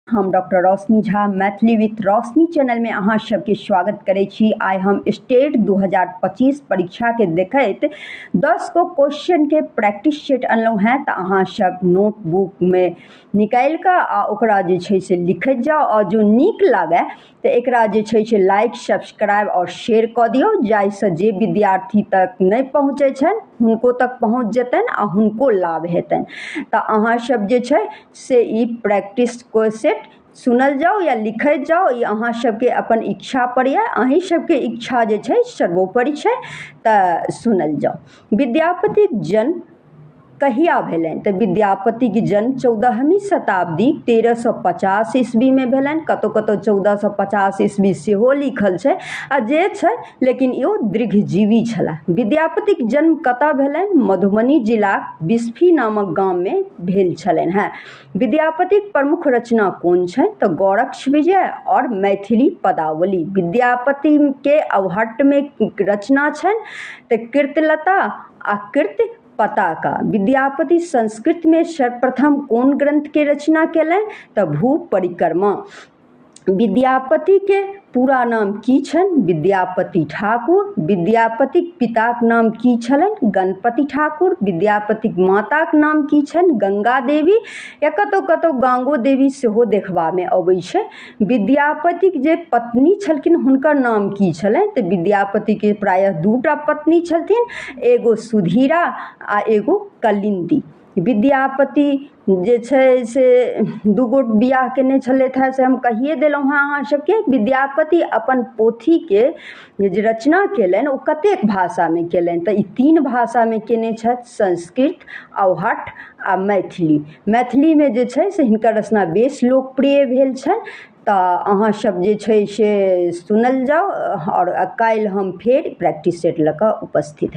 हम डॉक्टर रोशनी झा मैथिली विथ रोशनी चैनल में अहाँ सबके स्वागत करै छी। आइ हम स्टेट 2025 परीक्षा के देखैत 10 गो क्वेश्चन के प्रैक्टिस सेट अनलहुँ हैं। तो अहाँ सब नोटबुक में निकालि कऽ आ ओकरा जे छै से लिखैत जाओ और जो नीक लागे तो एकरा जे छै से लाइक सब्सक्राइब और शेयर कऽ दियौ, जाहिसँ जे विद्यार्थी तक नहीं पहुँचे छनि हुनको तक पहुँच जेतनि आ हुनको लाभ हेतनि। तो अहाँ सब जे छै से ई प्रैक्टिस क्वेश्चन सुनल जाओ या लिखैत जाओ, ये अहाँ सबके अपन इच्छा पर है। अहीं सबके इच्छा जे छै सर्वोपरि छै, तो सुनल जाओ। विद्यापति जन्म कहिया भेलनि? तो विद्यापति के जन्म 14वीं शताब्दी 1350 ईस्वी में भेलनि। कतौ कतौ 1450 ईस्वी सेहो लिखल छै आ जे छै लेकिन इहो दीर्घजीवी छलाह। विद्यापति के जन्म कतऽ भेलनि? मधुबनी जिला बिस्फी नामक गांव में भेल छलनि हैं। विद्यापति के प्रमुख रचना कौन छै? तो गौड़क्ष विजय और मैथिली पदावली। विद्यापति के अवहट्ट में रचना छनि तो कीर्तिलता आ कीर्ति पताका। विद्यापति संस्कृत में सर्वप्रथम कौन ग्रंथ के रचना केलनि? तो भू परिक्रमा। विद्यापति के पूरा नाम की छनि? विद्यापति ठाकुर। विद्यापति पिताक नाम की छलनि? गणपति ठाकुर। विद्यापति माताक नाम की छनि? गंगा देवी या कतौ कतौ गांगो देवी सेहो देखबा में अबै छै। विद्यापति जे पत्नी छलखिन हुनकर नाम की छलनि? तो विद्यापति के प्रायः दूटा पत्नी छलथिन, एगो सुधीरा आ एगो कलिंदी। विद्यापति जे छै से दूगो बियाह केने छलथि हैं से हम कहिए देलहुँ हैं अहाँ सबके। विद्यापति अपन पोथी के जे रचना केलनि ओ कतेक भाषा में केलनि? तो ई 3 भाषा में केने छथि, संस्कृत, अवहट्ठ आ मैथिली। मैथिली में जे छै से हिनकर रचना बेस लोकप्रिय भेल छनि। तो अहाँ सब जे छै से सुनल जाओ और काल्हि हम फेर प्रैक्टिस सेट लऽ कऽ उपस्थित हैं।